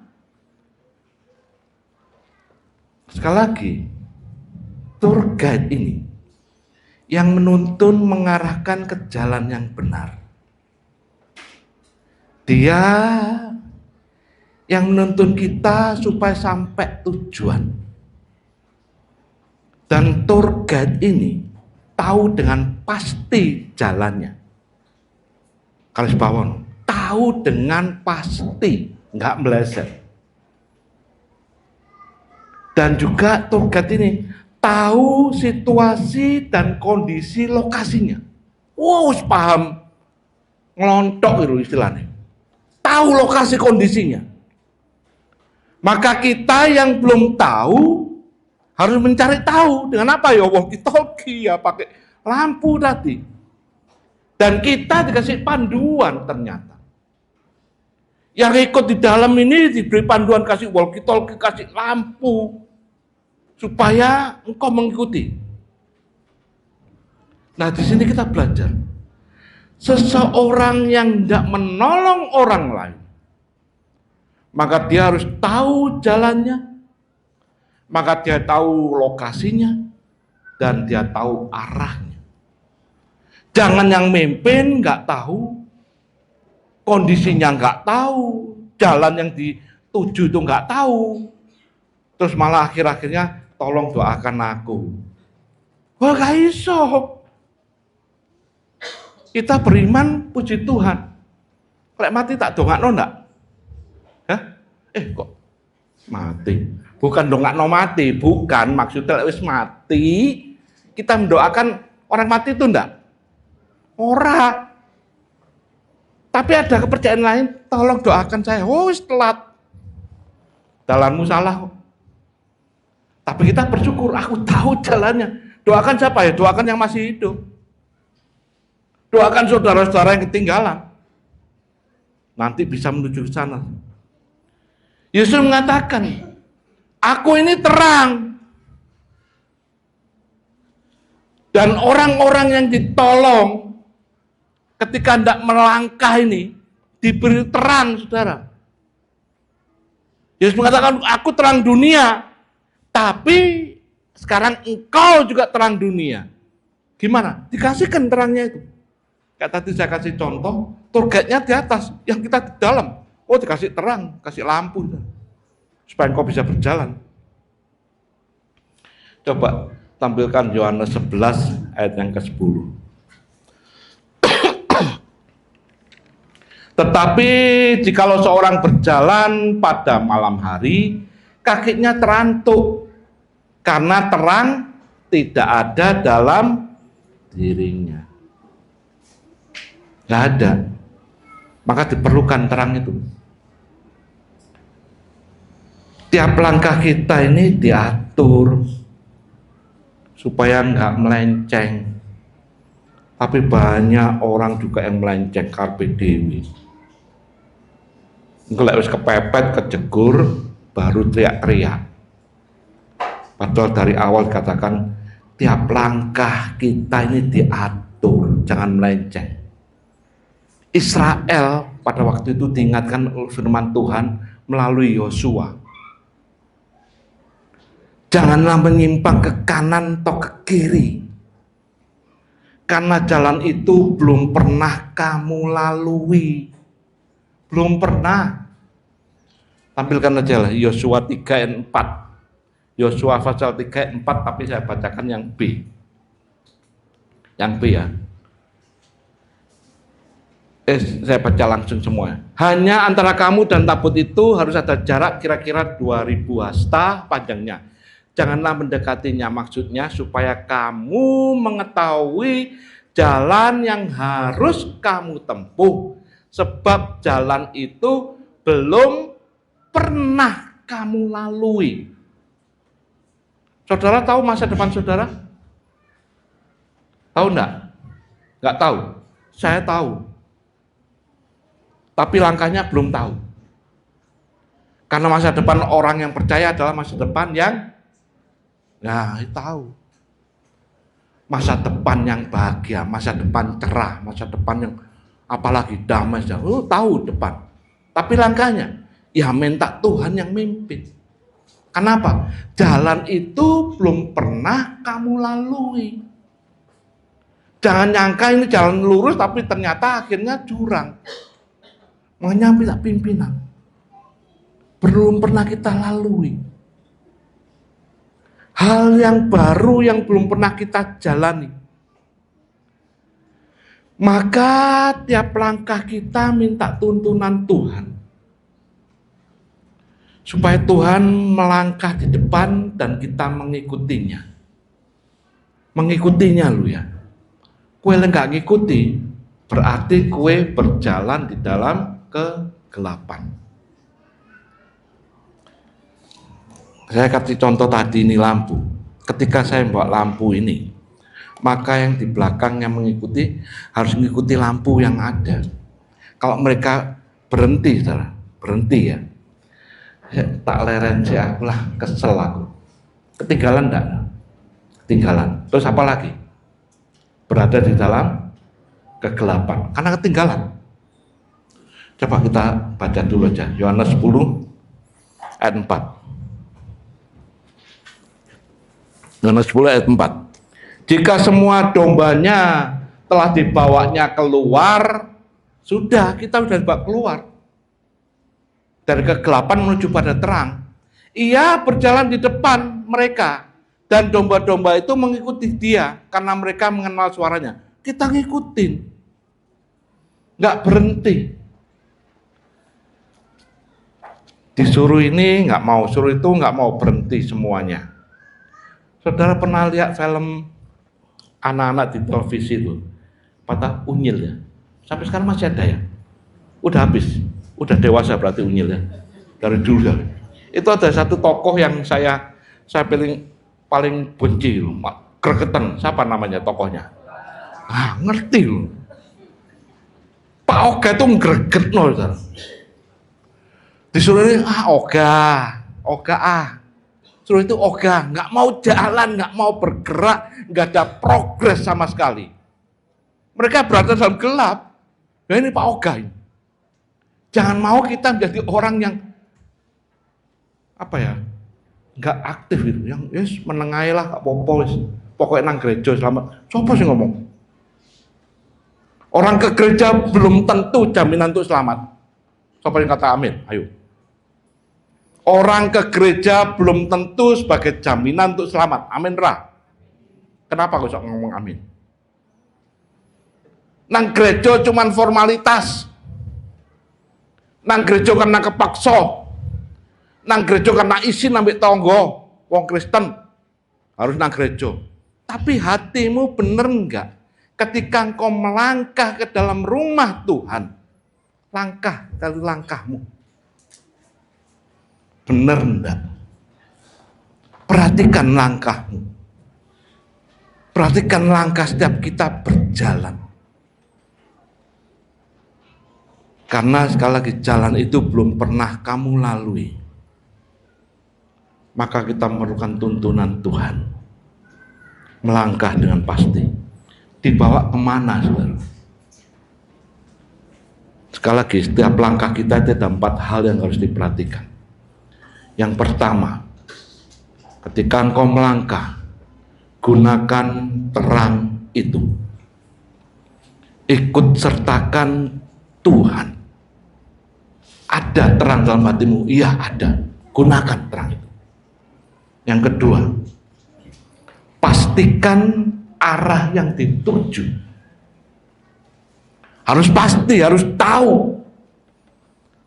Sekali lagi, tour guide ini yang menuntun mengarahkan ke jalan yang benar. Dia yang menuntun kita supaya sampai tujuan. Dan tour guide ini tahu dengan pasti jalannya. Garis bawah, tahu dengan pasti, nggak meleset. Dan juga tour guide ini tahu situasi dan kondisi lokasinya. Wow, paham ngelontok itu istilahnya. Tahu lokasi kondisinya. Maka kita yang belum tahu harus mencari tahu dengan apa ya walkie-talkie ya pakai lampu tadi. Dan kita dikasih panduan ternyata. Yang ikut di dalam ini diberi panduan kasih walkie-talkie, kasih lampu supaya engkau mengikuti. Nah, di sini kita belajar. Seseorang yang tidak menolong orang lain, maka dia harus tahu jalannya, maka dia tahu lokasinya, dan dia tahu arahnya. Jangan yang mimpin nggak tahu, kondisinya nggak tahu, jalan yang dituju itu nggak tahu, terus malah akhir-akhirnya tolong doakan aku. Wah, gak iso. Kita beriman, puji Tuhan. Lek mati tak dongakno ndak? Hah? Kok mati? Bukan dongakno mati, bukan maksudnya lek wis mati kita mendoakan orang mati itu ndak? Ora. Tapi ada kepercayaan lain, tolong doakan saya. Oh, wis telat. Jalanmu salah. Tapi kita bersyukur, aku tahu jalannya. Doakan siapa ya? Doakan yang masih hidup. Doakan saudara-saudara yang ketinggalan. Nanti bisa menuju ke sana. Yesus mengatakan, aku ini terang. Dan orang-orang yang ditolong ketika hendak melangkah ini diberi terang, saudara. Yesus mengatakan, aku terang dunia, tapi sekarang engkau juga terang dunia. Gimana? Dikasihkan terangnya itu. Kayak tadi saya kasih contoh, tour guide-nya di atas, yang kita di dalam. Oh, dikasih terang, kasih lampu. Supaya engkau bisa berjalan. Coba tampilkan Yohanes 11 ayat yang ke-10. Tetapi jikalau seorang berjalan pada malam hari, kakinya terantuk, karena terang tidak ada dalam dirinya. Nggak ada. Maka diperlukan terang itu. Tiap langkah kita ini diatur supaya nggak melenceng. Tapi banyak orang juga yang melenceng carpe diem. Kalau wis kepepet, kejegur, baru teriak-teriak. Padahal dari awal katakan tiap langkah kita ini diatur, jangan melenceng. Israel pada waktu itu diingatkan oleh firman Tuhan, melalui Yosua. Janganlah menyimpang ke kanan atau ke kiri, karena jalan itu belum pernah kamu lalui. Belum pernah. Tampilkan aja lah Yosua 3 ayat 4. Yosua pasal 3 ayat 4, tapi saya bacakan yang B. Yang B ya. Saya baca langsung semua. Hanya antara kamu dan tabut itu harus ada jarak kira-kira 2000 hasta panjangnya. Janganlah mendekatinya, maksudnya supaya kamu mengetahui jalan yang harus kamu tempuh. Sebab jalan itu belum pernah kamu lalui. Saudara tahu masa depan saudara? Tahu enggak? Enggak tahu. Saya tahu. Tapi langkahnya belum tahu. Karena masa depan orang yang percaya adalah masa depan yang tahu. Masa depan yang bahagia, masa depan cerah, masa depan yang apalagi damai. Tahu depan. Tapi langkahnya ya minta Tuhan yang mimpin. Kenapa? Jalan itu belum pernah kamu lalui. Jangan nyangka ini jalan lurus tapi ternyata akhirnya jurang. Makanya minta pimpinan. Belum pernah kita lalui. Hal yang baru yang belum pernah kita jalani. Maka tiap langkah kita minta tuntunan Tuhan. Supaya Tuhan melangkah di depan dan kita mengikutinya. Mengikutinya lu ya. Kue enggak ngikuti, berarti kue berjalan di dalam kegelapan. Saya kasih contoh tadi ini lampu. Ketika saya bawa lampu ini, maka yang di belakang yang mengikuti harus mengikuti lampu yang ada. Kalau mereka berhenti, saudara, berhenti ya. Tak leren sih aku lah, kesel aku. Ketinggalan enggak? Ketinggalan. Terus apa lagi? Berada di dalam kegelapan. Karena ketinggalan. Coba kita baca dulu aja. Yohanes 10 ayat 4. Yohanes 10 ayat 4. Jika semua dombanya telah dibawanya keluar, sudah kita sudah dibawa keluar dari kegelapan menuju pada terang. Ia berjalan di depan mereka dan domba-domba itu mengikuti dia karena mereka mengenal suaranya. Kita ngikutin, nggak berhenti. Disuruh ini nggak mau, suruh itu nggak mau, berhenti semuanya. Saudara pernah lihat film anak-anak di televisi itu, patah unyil ya? Sampai sekarang masih ada ya? Udah habis, udah dewasa berarti unyil ya? Dari dulu ya. Itu ada satu tokoh yang saya paling benci loh, gregetan. Siapa namanya tokohnya? Ngerti loh. Pak Oga itu greget loh. Disuruh ini, Oga. Suruh itu ogah, nggak mau jalan, nggak mau bergerak, nggak ada progres sama sekali. Mereka berada dalam gelap. Nah ini Pak Ogah ini. Jangan mau kita menjadi orang yang nggak aktif gitu, yang menengailah nggak popo, pokoknya nang gereja selamat. Siapa sih ngomong? Orang ke gereja belum tentu jaminan untuk selamat. Siapa yang kata amin? Ayo. Orang ke gereja belum tentu sebagai jaminan untuk selamat. Amin Ra. Kenapa kok ngomong amin? Nang gereja cuman formalitas. Nang gereja karena kepaksa. Nang gereja karena isin ambek tonggo. Wong Kristen harus nang gereja. Tapi hatimu bener enggak? Ketika engkau melangkah ke dalam rumah Tuhan, langkah dari langkahmu benar enggak? Perhatikan langkahmu. Perhatikan langkah setiap kita berjalan. Karena sekali lagi jalan itu belum pernah kamu lalui. Maka kita memerlukan tuntunan Tuhan. Melangkah dengan pasti. Dibawa kemana, saudara? Sekali lagi, setiap langkah kita itu ada 4 hal yang harus diperhatikan. Yang pertama, ketika engkau melangkah, gunakan terang itu. Ikut sertakan Tuhan. Ada terang dalam hatimu? Iya ada. Gunakan terang itu. Yang kedua, pastikan arah yang dituju. Harus pasti, harus tahu.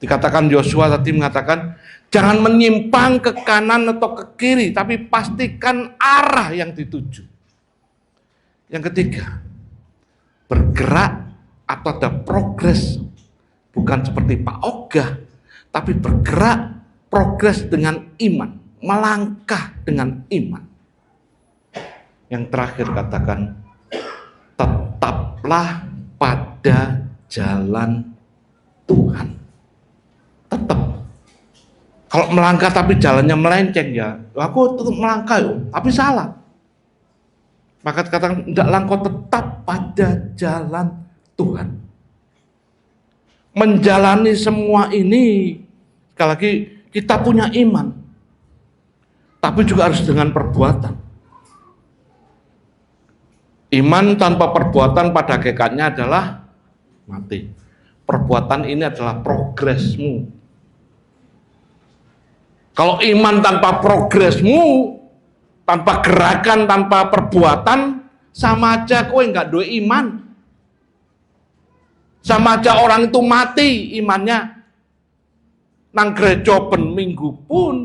Dikatakan Yosua tadi mengatakan, jangan menyimpang ke kanan atau ke kiri, tapi pastikan arah yang dituju. Yang ketiga, bergerak atau ada progres, bukan seperti Pak Ogah, tapi bergerak progres dengan iman, melangkah dengan iman. Yang terakhir katakan, tetaplah pada jalan Tuhan. Tetap. Kalau melangkah tapi jalannya melenceng, ya aku tetap melangkah tapi salah. Maka katakan, hendaklah engkau tetap pada jalan Tuhan. Menjalani semua ini, sekali lagi kita punya iman, tapi juga harus dengan perbuatan. Iman tanpa perbuatan pada hakikatnya adalah mati. Perbuatan ini adalah progresmu. Kalau iman tanpa progresmu, tanpa gerakan, tanpa perbuatan, sama aja kowe nggak duwe iman. Sama aja orang itu mati imannya. Nang gereja ben minggu pun,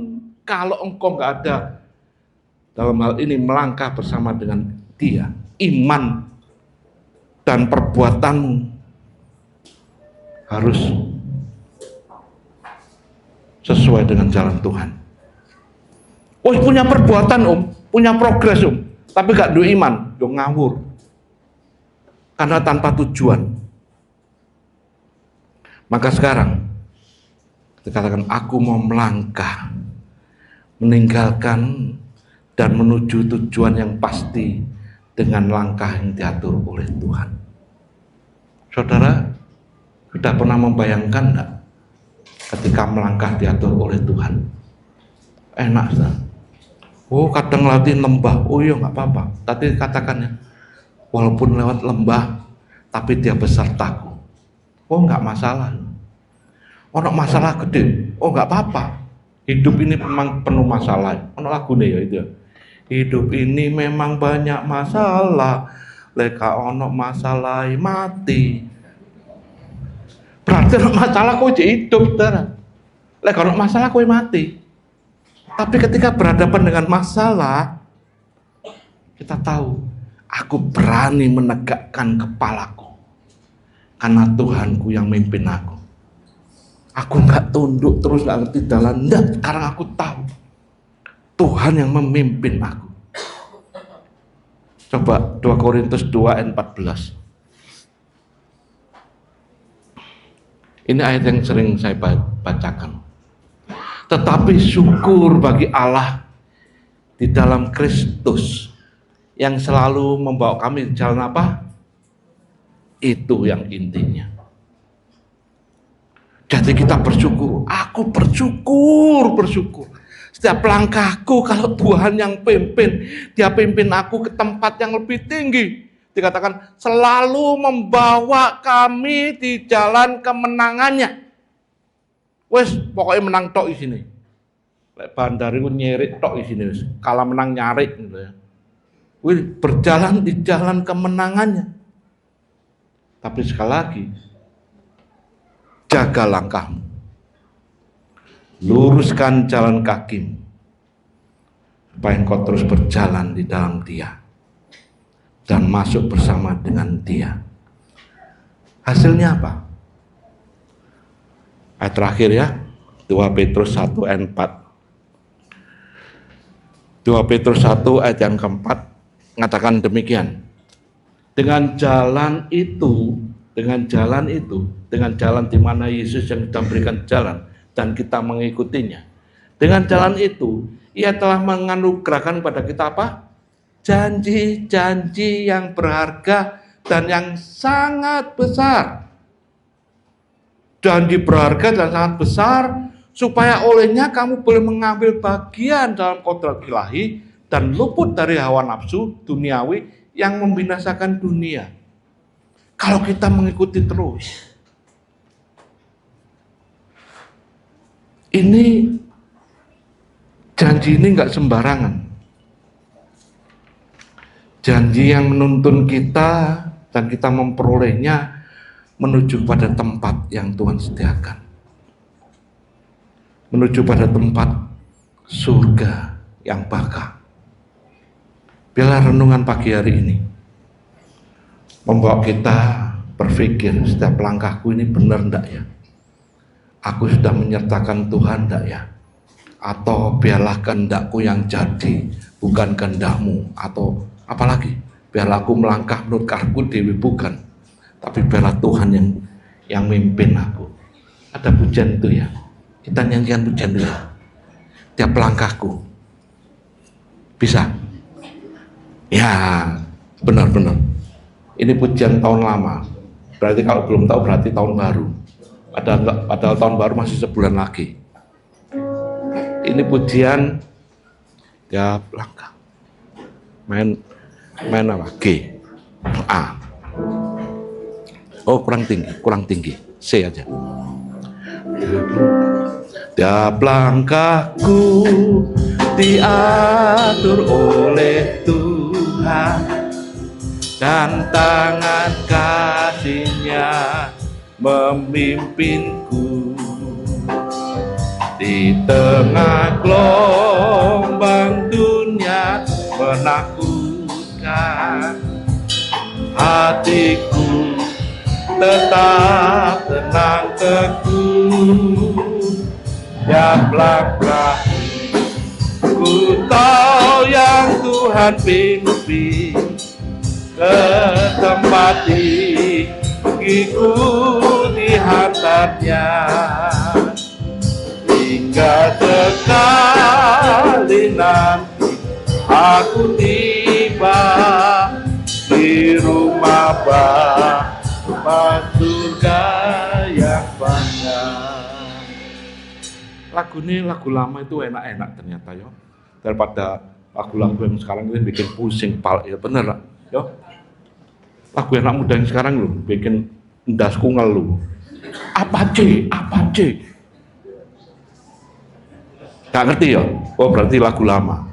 kalau engkau nggak ada dalam hal ini melangkah bersama dengan dia, iman dan perbuatanmu harus sesuai dengan jalan Tuhan. Oh, punya perbuatan punya progres tapi gak duwe iman, dong ngawur. Karena tanpa tujuan. Maka sekarang dikatakan, aku mau melangkah, meninggalkan dan menuju tujuan yang pasti dengan langkah yang diatur oleh Tuhan. Saudara, sudah pernah membayangkan enggak ketika melangkah diatur oleh Tuhan? Enak, saudara. Oh, kadang latih lembah, oh iya nggak apa-apa. Tadi katakannya, walaupun lewat lembah, tapi dia besertaku. Oh, nggak masalah. Ono masalah gede, oh nggak apa-apa. Hidup ini memang penuh masalah. Ono lagunya ya itu. Hidup ini memang banyak masalah. Leka ono masalah mati. Berarti ono masalah kowe hidup, saudara. Leka ono masalah kowe mati. Tapi ketika berhadapan dengan masalah, kita tahu, aku berani menegakkan kepalaku. Karena Tuhanku yang mimpin aku. Aku nggak tunduk terus nggak ngerti jalan. Enggak, sekarang aku tahu. Tuhan yang memimpin aku. Coba 2 Korintus 2 ayat 14. Ini ayat yang sering saya bacakan. Tetapi syukur bagi Allah di dalam Kristus yang selalu membawa kami di jalan apa? Itu yang intinya. Jadi kita bersyukur. Aku bersyukur. Setiap langkahku kalau Tuhan yang pimpin, dia pimpin aku ke tempat yang lebih tinggi. Dikatakan selalu membawa kami di jalan kemenangannya. Wes pokoknya menang tok di sini. Lek bandari ku nyerik tok di sini wes. Kalah menang nyarik gitu ya. Wih, berjalan di jalan kemenangannya. Tapi sekali lagi, jaga langkahmu. Luruskan jalan kakimu. Supaya engkau terus berjalan di dalam Dia. Dan masuk bersama dengan Dia. Hasilnya apa? Ayat terakhir ya, 2 Petrus 1 ayat 4. 2 Petrus 1 ayat yang keempat mengatakan demikian. Dengan jalan di mana Yesus yang sudah memberikan jalan dan kita mengikutinya. Dengan jalan itu, Ia telah menganugerahkan kepada kita apa? Janji-janji yang berharga dan yang sangat besar. janji berharga dan sangat besar, supaya olehnya kamu boleh mengambil bagian dalam kodrat ilahi dan luput dari hawa nafsu duniawi yang membinasakan dunia. Kalau kita mengikuti terus, ini janji ini nggak sembarangan. Janji yang menuntun kita dan kita memperolehnya menuju pada tempat yang Tuhan sediakan. Menuju pada tempat surga yang bakal. Biarlah renungan pagi hari ini membawa kita berpikir, setiap langkahku ini benar enggak ya? Aku sudah menyertakan Tuhan enggak ya? Atau biarlah kehendakku yang jadi, bukan kehendakmu. Atau apalagi, biarlah aku melangkah menurut karepku dewi, bukan, tapi biarlah Tuhan yang mimpin aku. Ada pujian itu ya, kita nyanyikan pujian itu ya. Tiap langkahku bisa. Ya, benar-benar. Ini pujian tahun lama. Berarti kalau belum tahu berarti tahun baru. Padahal tahun baru masih sebulan lagi. Ini pujian tiap langkah. Main apa? G, A. Oh, kurang tinggi. C aja. Tiap langkahku diatur oleh Tuhan, dan tangan kasih-Nya memimpinku. Di tengah gelombang dunia menakutkan, hatiku tetap tenang teguh. Tiap langkah ku tahu yang Tuhan pimpin ke tempat gigiku dihantarnya, hingga sekali nanti aku tiba di rumah Bapa surga yang bangga. Lagu ini, lagu lama itu enak-enak ternyata ya, daripada lagu-lagu yang sekarang itu bikin pusing kepala. Ya bener lah ya, lagu anak muda yang sekarang loh bikin ndas kungel loh. Apa C gak ngerti ya. Oh berarti lagu lama,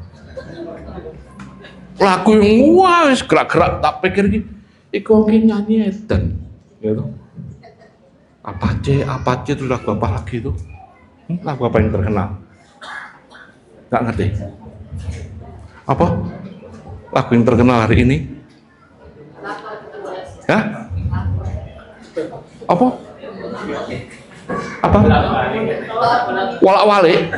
lagu yang wah gerak-gerak, tak pikir iku nyanyi edan gitu. Apa C itu lagu apa lagi itu? Lagu apa yang terkenal? Gak ngerti. Apa? Lagu yang terkenal hari ini? Ya? Apa? Walak-walik.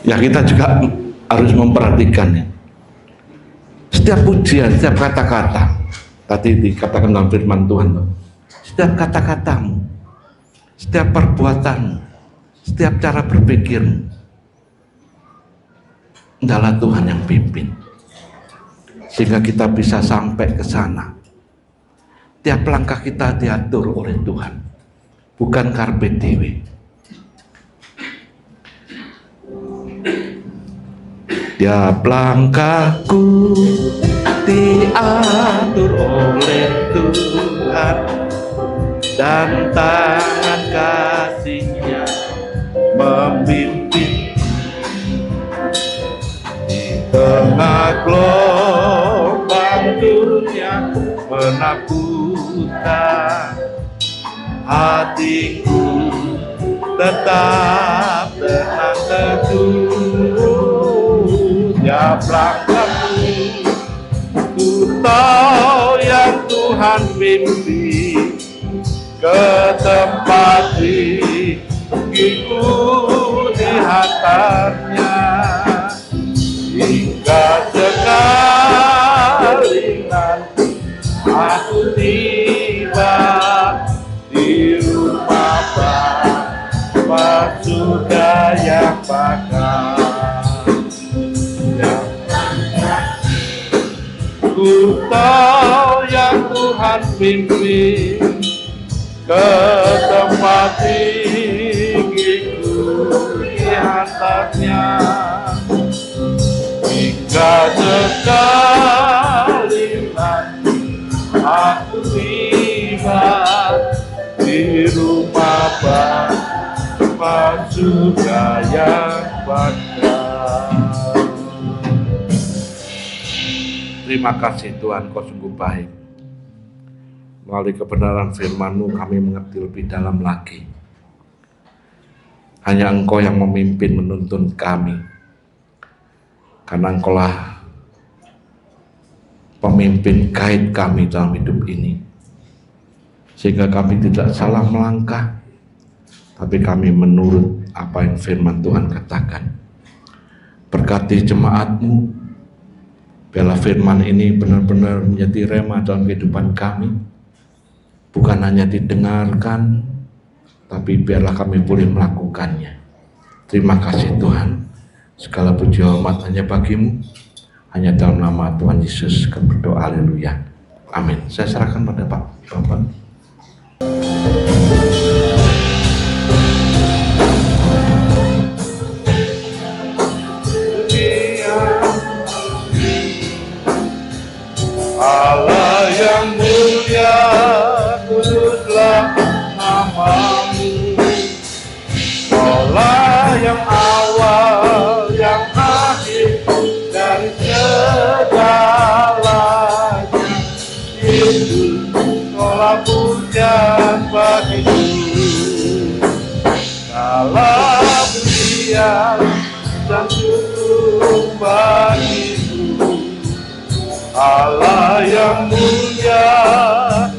Ya kita juga harus memperhatikan ya. Setiap pujian, setiap kata-kata, tadi dikatakan dalam firman Tuhan, setiap kata-katamu, setiap perbuatanmu, setiap cara berpikirmu, adalah Tuhan yang pimpin, sehingga kita bisa sampai ke sana. Tiap langkah kita diatur oleh Tuhan, bukan karpe dewe. Tiap langkahku diatur oleh Tuhan, dan tangan kasih-Nya memimpin. Di tengah gelombang dunia menakutkan, hatiku tetap tenang teduh. Tiap langkahku ku tahu yang Tuhan pimpin ke tempat gigiku dihantarnya, hingga sekali nanti aku tiba di rumah Bapa surga yang bakal. Ku tahu yang Tuhan pimpin ke tempat tinggiku di atasnya, hingga sekali lagi aku tiba di rumah Bapa surga yang bakal. Terima kasih Tuhan, Kau sungguh baik. Melalui kebenaran firman-Mu kami mengerti lebih dalam lagi. Hanya Engkau yang memimpin menuntun kami, karena Engkaulah pemimpin guide kami dalam hidup ini, sehingga kami tidak salah melangkah, tapi kami menurut apa yang firman Tuhan katakan. Berkati jemaat-Mu, biarlah firman ini benar-benar menjadi rema dalam kehidupan kami, bukan hanya didengarkan, tapi biarlah kami boleh melakukannya. Terima kasih Tuhan, segala puji hormat hanya bagi-Mu, hanya dalam nama Tuhan Yesus kami berdoa, haleluya, amin. Saya serahkan pada Pak Bapak. Allah yang mulia, kuduslah nama-Mu. Kaulah yang awal, yang akhir dari segalanya. Itu Kaulah pujian bagiku, Kaulah pujian dan syukur bagiku. Allah yang mulia,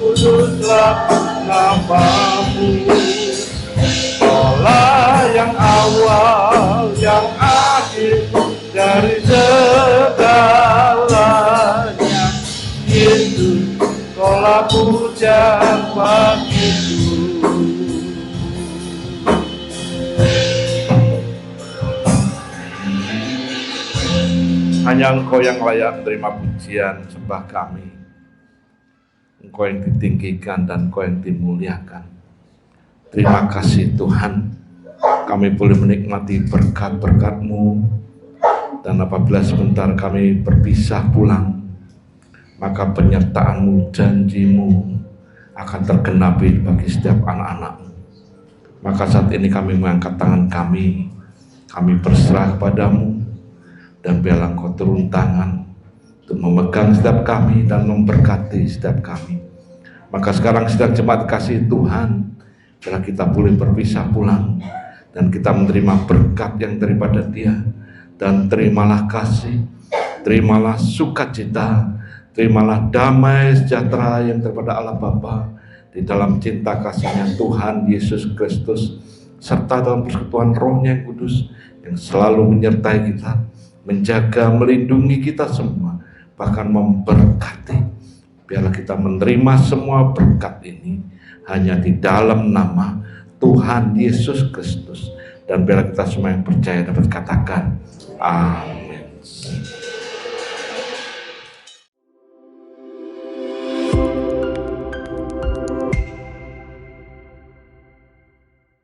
kuduslah nama-Mu. Kaulah yang awal, yang akhir dari segalanya. Yesus, Kaulah pujian bagiku. Hanya Engkau yang layak menerima pujian sembah kami. Engkau yang ditinggikan dan Engkau yang dimuliakan. Terima kasih Tuhan, kami boleh menikmati berkat-berkat-Mu, dan apabila sebentar kami berpisah pulang, maka penyertaan-Mu, janji-Mu akan tergenapi bagi setiap anak-anak-Mu. Maka saat ini kami mengangkat tangan kami berserah kepada-Mu, dan biarlah Engkau turun tangan untuk memegang setiap kami dan memberkati setiap kami. Maka sekarang setiap jemaat kasih Tuhan, biarlah kita boleh berpisah pulang dan kita menerima berkat yang daripada Dia. Dan terimalah kasih, terimalah sukacita, terimalah damai sejahtera yang daripada Allah Bapa di dalam cinta kasih-Nya Tuhan Yesus Kristus, serta dalam persekutuan Roh-Nya yang kudus yang selalu menyertai kita, menjaga, melindungi kita semua, bahkan memberkati. Biarlah kita menerima semua berkat ini hanya di dalam nama Tuhan Yesus Kristus. Dan biarlah kita semua yang percaya dapat katakan amin.